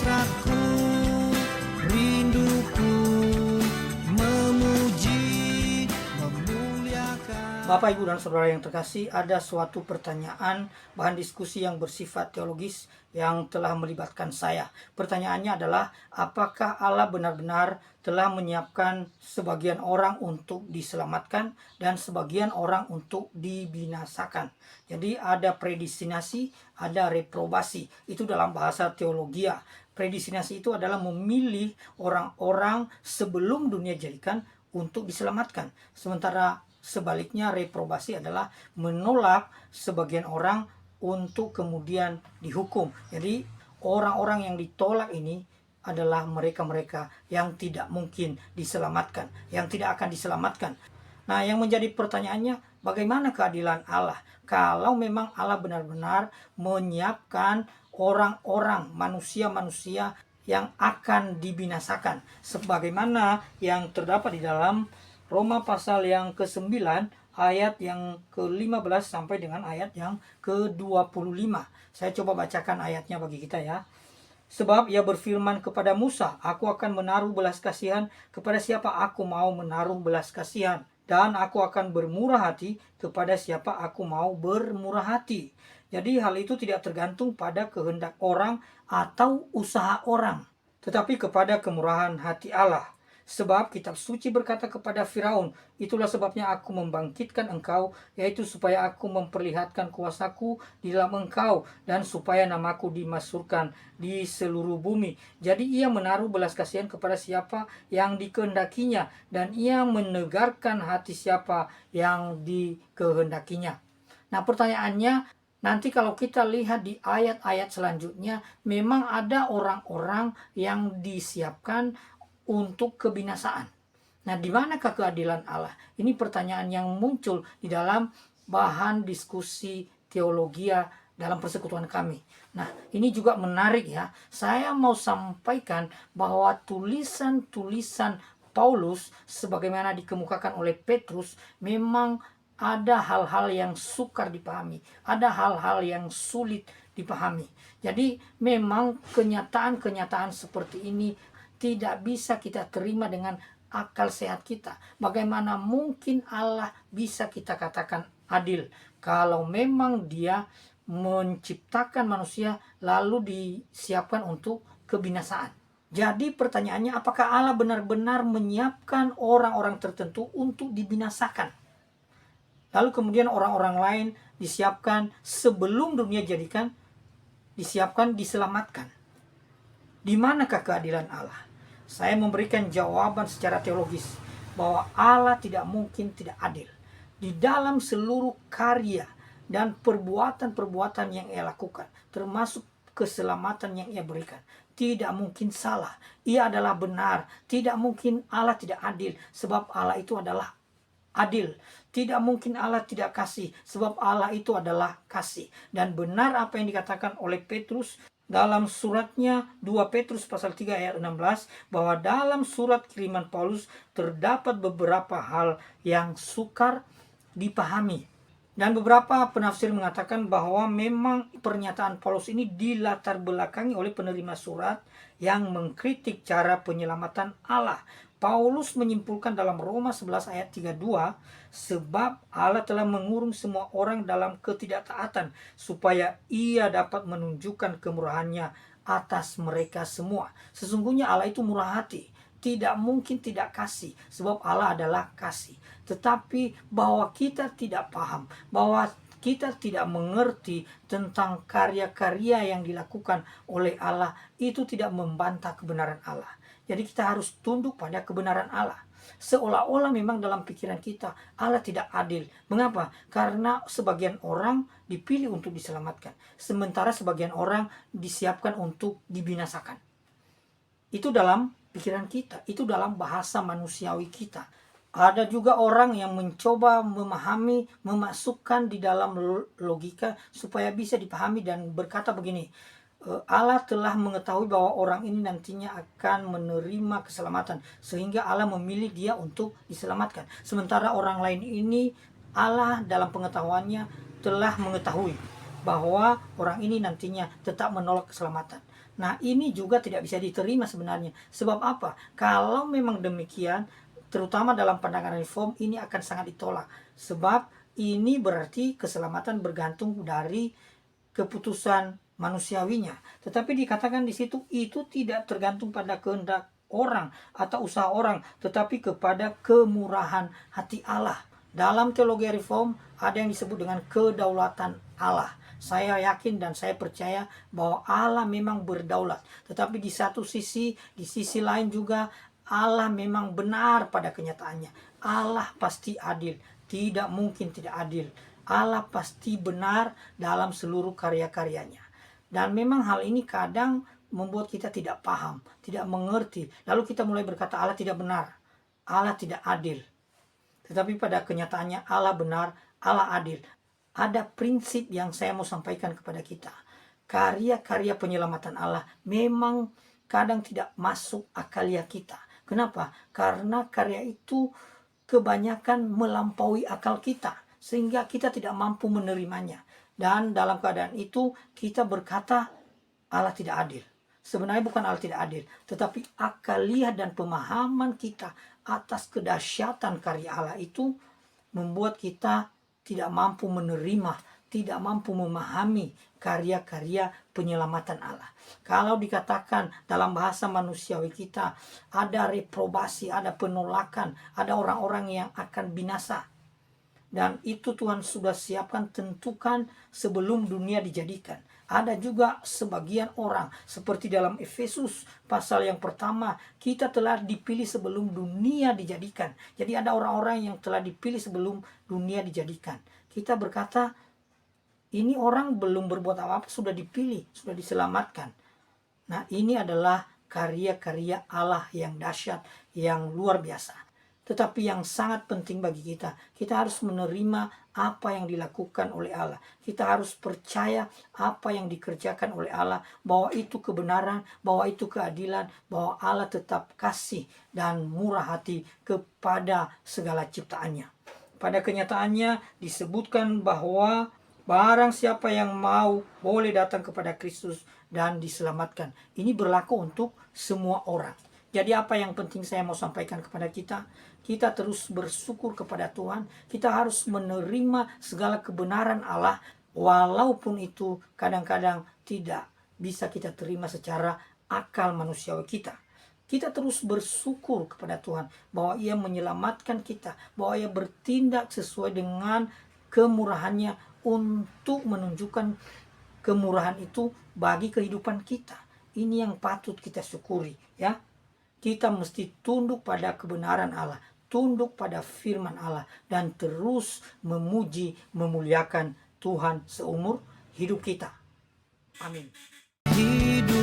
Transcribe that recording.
hasratku, rinduku memuji, memuliakan. Bapak, Ibu, dan Saudara yang terkasih, ada suatu pertanyaan, bahan diskusi yang bersifat teologis yang telah melibatkan saya. Pertanyaannya adalah, apakah Allah benar-benar telah menyiapkan sebagian orang untuk diselamatkan dan sebagian orang untuk dibinasakan? Jadi ada predestinasi, ada reprobasi. Itu dalam bahasa teologia. Predestinasi itu adalah memilih orang-orang sebelum dunia jadikan untuk diselamatkan. Sementara sebaliknya, reprobasi adalah menolak sebagian orang untuk kemudian dihukum. Jadi orang-orang yang ditolak ini adalah mereka-mereka yang tidak mungkin diselamatkan, yang tidak akan diselamatkan. Nah, yang menjadi pertanyaannya, bagaimana keadilan Allah? Kalau memang Allah benar-benar menyiapkan orang-orang, manusia-manusia yang akan dibinasakan, sebagaimana yang terdapat di dalam Roma pasal yang ke-9 ayat yang ke-15 sampai dengan ayat yang ke-25. Saya coba bacakan ayatnya bagi kita ya. Sebab ia berfirman kepada Musa, aku akan menaruh belas kasihan kepada siapa aku mau menaruh belas kasihan, dan aku akan bermurah hati kepada siapa aku mau bermurah hati. Jadi hal itu tidak tergantung pada kehendak orang atau usaha orang, tetapi kepada kemurahan hati Allah. Sebab kitab suci berkata kepada Firaun, itulah sebabnya aku membangkitkan engkau, yaitu supaya aku memperlihatkan kuasaku di dalam engkau, dan supaya namaku dimasyhurkan di seluruh bumi. Jadi ia menaruh belas kasihan kepada siapa yang dikehendakinya, dan ia menegarkan hati siapa yang dikehendakinya. Nah, pertanyaannya, nanti kalau kita lihat di ayat-ayat selanjutnya, memang ada orang-orang yang disiapkan untuk kebinasaan. Nah, di manakah keadilan Allah? Ini pertanyaan yang muncul di dalam bahan diskusi teologia dalam persekutuan kami. Nah, ini juga menarik ya. Saya mau sampaikan bahwa tulisan-tulisan Paulus sebagaimana dikemukakan oleh Petrus memang ada hal-hal yang sukar dipahami, ada hal-hal yang sulit dipahami. Jadi memang kenyataan-kenyataan seperti ini tidak bisa kita terima dengan akal sehat kita. Bagaimana mungkin Allah bisa kita katakan adil kalau memang Dia menciptakan manusia lalu disiapkan untuk kebinasaan? Jadi pertanyaannya, apakah Allah benar-benar menyiapkan orang-orang tertentu untuk dibinasakan, lalu kemudian orang-orang lain disiapkan sebelum dunia jadikan, disiapkan diselamatkan? Di manakah keadilan Allah? Saya memberikan jawaban secara teologis bahwa Allah tidak mungkin tidak adil. Di dalam seluruh karya dan perbuatan-perbuatan yang Ia lakukan, termasuk keselamatan yang Ia berikan, tidak mungkin salah. Ia adalah benar. Tidak mungkin Allah tidak adil, sebab Allah itu adalah adil. Tidak mungkin Allah tidak kasih, sebab Allah itu adalah kasih. Dan benar apa yang dikatakan oleh Petrus dalam suratnya 2 Petrus pasal 3 ayat 16, bahwa dalam surat kiriman Paulus terdapat beberapa hal yang sukar dipahami. Dan beberapa penafsir mengatakan bahwa memang pernyataan Paulus ini dilatar belakangi oleh penerima surat yang mengkritik cara penyelamatan Allah. Paulus menyimpulkan dalam Roma 11 ayat 32, sebab Allah telah mengurung semua orang dalam ketidaktaatan supaya Ia dapat menunjukkan kemurahannya atas mereka semua. Sesungguhnya Allah itu murah hati, tidak mungkin tidak kasih, sebab Allah adalah kasih. Tetapi bahwa kita tidak paham, bahwa kita tidak mengerti tentang karya-karya yang dilakukan oleh Allah, itu tidak membantah kebenaran Allah. Jadi kita harus tunduk pada kebenaran Allah. Seolah-olah memang dalam pikiran kita Allah tidak adil. Mengapa? Karena sebagian orang dipilih untuk diselamatkan, sementara sebagian orang disiapkan untuk dibinasakan. Itu dalam pikiran kita, itu dalam bahasa manusiawi kita. Ada juga orang yang mencoba memahami, memasukkan di dalam logika supaya bisa dipahami dan berkata begini, Allah telah mengetahui bahwa orang ini nantinya akan menerima keselamatan, sehingga Allah memilih dia untuk diselamatkan. Sementara orang lain ini, Allah dalam pengetahuannya telah mengetahui bahwa orang ini nantinya tetap menolak keselamatan. Nah, ini juga tidak bisa diterima sebenarnya. Sebab apa? Kalau memang demikian, terutama dalam pandangan reform, ini akan sangat ditolak. Sebab ini berarti keselamatan bergantung dari keputusan manusiawinya. Tetapi dikatakan di situ itu tidak tergantung pada kehendak orang atau usaha orang, tetapi kepada kemurahan hati Allah. Dalam teologi reform ada yang disebut dengan kedaulatan Allah. Saya yakin dan saya percaya bahwa Allah memang berdaulat. Tetapi di satu sisi, di sisi lain juga Allah memang benar pada kenyataannya. Allah pasti adil, tidak mungkin tidak adil. Allah pasti benar dalam seluruh karya-karyanya. Dan memang hal ini kadang membuat kita tidak paham, tidak mengerti. Lalu kita mulai berkata Allah tidak benar, Allah tidak adil. Tetapi pada kenyataannya Allah benar, Allah adil. Ada prinsip yang saya mau sampaikan kepada kita. Karya-karya penyelamatan Allah memang kadang tidak masuk akalia kita. Kenapa? Karena karya itu kebanyakan melampaui akal kita, sehingga kita tidak mampu menerimanya. Dan dalam keadaan itu kita berkata Allah tidak adil. Sebenarnya bukan Allah tidak adil, tetapi akaliah dan pemahaman kita atas kedahsyatan karya Allah itu membuat kita tidak mampu menerima, tidak mampu memahami karya-karya penyelamatan Allah. Kalau dikatakan dalam bahasa manusiawi kita ada reprobasi, ada penolakan, ada orang-orang yang akan binasa. Dan itu Tuhan sudah siapkan, tentukan sebelum dunia dijadikan. Ada juga sebagian orang seperti dalam Efesus pasal yang pertama, kita telah dipilih sebelum dunia dijadikan. Jadi ada orang-orang yang telah dipilih sebelum dunia dijadikan. Kita berkata ini orang belum berbuat apa-apa sudah dipilih, sudah diselamatkan. Nah, ini adalah karya-karya Allah yang dahsyat, yang luar biasa. Tetapi yang sangat penting bagi kita harus menerima apa yang dilakukan oleh Allah. Kita harus percaya apa yang dikerjakan oleh Allah, bahwa itu kebenaran, bahwa itu keadilan, bahwa Allah tetap kasih dan murah hati kepada segala ciptaannya. Pada kenyataannya disebutkan bahwa barang siapa yang mau boleh datang kepada Kristus dan diselamatkan. Ini berlaku untuk semua orang. Jadi apa yang penting saya mau sampaikan kepada kita? Kita terus bersyukur kepada Tuhan. Kita harus menerima segala kebenaran Allah, walaupun itu kadang-kadang tidak bisa kita terima secara akal manusiawi kita. Kita terus bersyukur kepada Tuhan bahwa Ia menyelamatkan kita, bahwa Ia bertindak sesuai dengan kemurahannya untuk menunjukkan kemurahan itu bagi kehidupan kita. Ini yang patut kita syukuri, ya. Kita mesti tunduk pada kebenaran Allah, tunduk pada firman Allah, dan terus memuji, memuliakan Tuhan seumur hidup kita. Amin. hidup